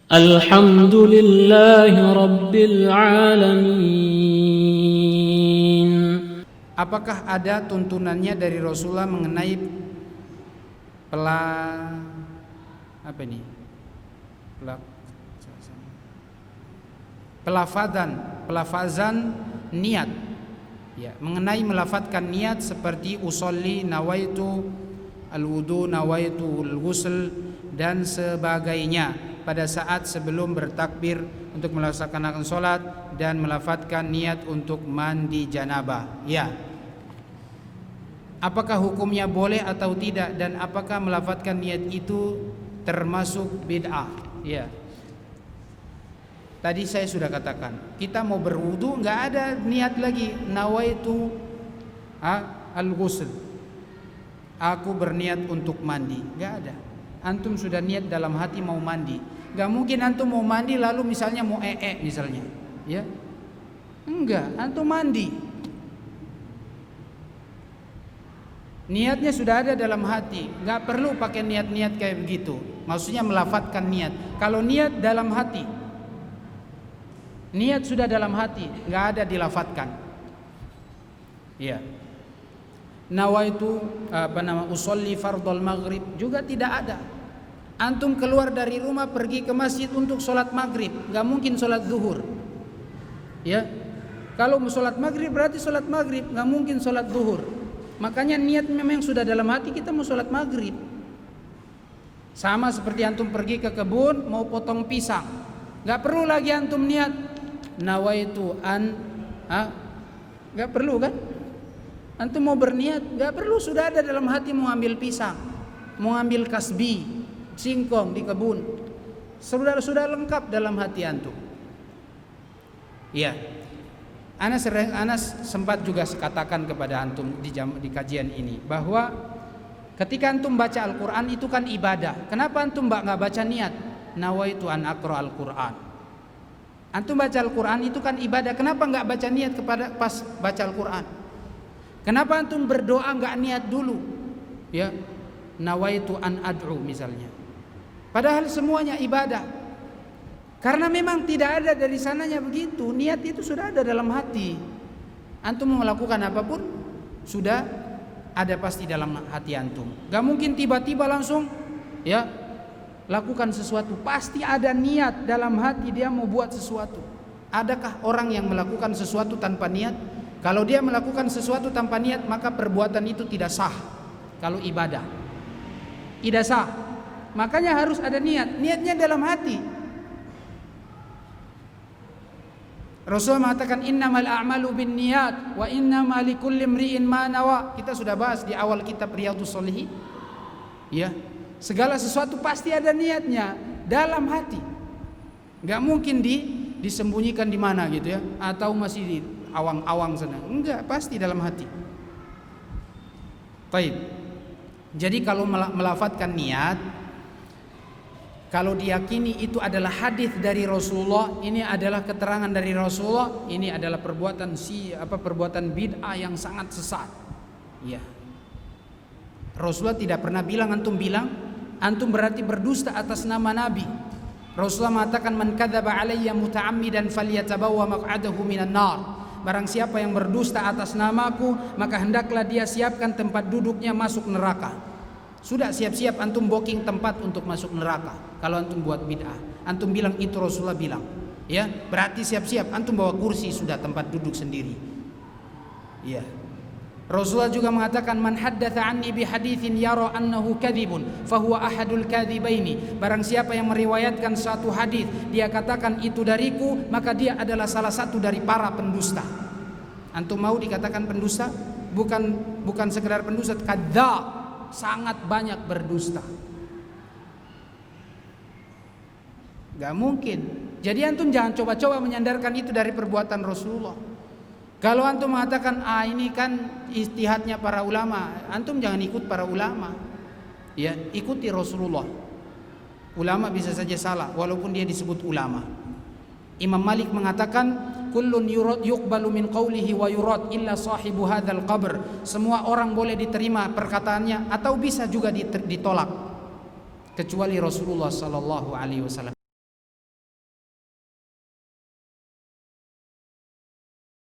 الحمد لله رب العالمين. Apakah ada tuntunannya dari Rasulullah mengenai pelafazan niat, ya, mengenai melafadzkan niat seperti usolli, nawaitu al-wudu, nawaitu al-ghusl dan sebagainya pada saat sebelum bertakbir untuk melaksanakan sholat dan melafadzkan niat untuk mandi janabah. Ya, apakah hukumnya boleh atau tidak, dan apakah melafadzkan niat itu termasuk bid'ah? Ya, tadi saya sudah katakan, kita mau berwudu nggak ada niat lagi nawaitu al-ghusl, aku berniat untuk mandi, nggak ada. Antum sudah niat dalam hati mau mandi. Gak mungkin antum mau mandi lalu misalnya mau misalnya, ya, enggak, antum mandi. Niatnya sudah ada dalam hati, gak perlu pakai niat-niat kayak begitu. Maksudnya melafadzkan niat. Kalau niat dalam hati, niat sudah dalam hati, gak ada dilafadzkan. Ya. Nawaitu usolli fardhol maghrib juga tidak ada. Antum keluar dari rumah pergi ke masjid untuk sholat maghrib, gak mungkin sholat zuhur. Ya, kalau mau sholat maghrib berarti sholat maghrib, gak mungkin sholat zuhur. Makanya niat memang sudah dalam hati, kita mau sholat maghrib. Sama seperti antum pergi ke kebun mau potong pisang, gak perlu lagi antum niat nawaitu gak perlu kan? Antum mau berniat, gak perlu, sudah ada dalam hati mau ambil pisang, mau ambil kasbi, singkong di kebun, sudah lengkap dalam hati antum. Ya, Anas sempat juga katakan kepada antum di kajian ini bahwa ketika antum baca Al-Quran itu kan ibadah. Kenapa antum nggak baca niat nawaitu an aqra al-Quran? Antum baca Al-Quran itu kan ibadah. Kenapa nggak baca niat kepada pas baca Al-Quran? Kenapa antum berdoa nggak niat dulu? Ya, nawaitu an ad'u misalnya. Padahal semuanya ibadah. Karena memang tidak ada dari sananya begitu. Niat itu sudah ada dalam hati. Antum mau melakukan apapun sudah ada pasti dalam hati antum. Gak mungkin tiba-tiba langsung ya lakukan sesuatu. Pasti ada niat dalam hati dia mau buat sesuatu. Adakah orang yang melakukan sesuatu tanpa niat? Kalau dia melakukan sesuatu tanpa niat, maka perbuatan itu tidak sah. Kalau ibadah tidak sah, makanya harus ada niat. Niatnya dalam hati. Rasulullah mengatakan innamal a'malu binniyat wa innamal likulli imri'in ma nawa. Kita sudah bahas di awal kitab Riyadhus Shalihin. Ya, segala sesuatu pasti ada niatnya dalam hati. Enggak mungkin disembunyikan di mana gitu ya, atau masih di awang-awang sana. Enggak, pasti dalam hati. Baik. Jadi kalau melafadzkan niat, kalau diyakini itu adalah hadis dari Rasulullah, ini adalah keterangan dari Rasulullah, ini adalah perbuatan bid'ah yang sangat sesat. Ya. Rasulullah tidak pernah bilang antum berarti berdusta atas nama Nabi. Rasulullah mengatakan man kadzaba alayya muta'ammidan falyatabawwa maq'adahu minan nar. Barang siapa yang berdusta atas namaku, maka hendaklah dia siapkan tempat duduknya masuk neraka. Sudah siap-siap antum booking tempat untuk masuk neraka. Kalau antum buat bid'ah, antum bilang itu Rasulullah bilang, ya, berarti siap-siap antum bawa kursi sudah tempat duduk sendiri. Ya. Rasulullah juga mengatakan man haddatsa anni bi haditsin yara annahu kadzibun fahuwa ahadul kadzibaini. Barang siapa yang meriwayatkan suatu hadis, dia katakan itu dariku, maka dia adalah salah satu dari para pendusta. Antum mau dikatakan pendusta? Bukan sekedar pendusta, kadzdzab, sangat banyak berdusta. Gak mungkin. Jadi antum jangan coba-coba menyandarkan itu dari perbuatan Rasulullah. Kalau antum mengatakan ini kan ijtihadnya para ulama, antum jangan ikut para ulama. Ya, ikuti Rasulullah. Ulama bisa saja salah walaupun dia disebut ulama. Imam Malik mengatakan kullun yuqbalu min qawlihi wa yurad illa sahibu hadzal qabr. Semua orang boleh diterima perkataannya atau bisa juga ditolak kecuali Rasulullah sallallahu alaihi wasallam.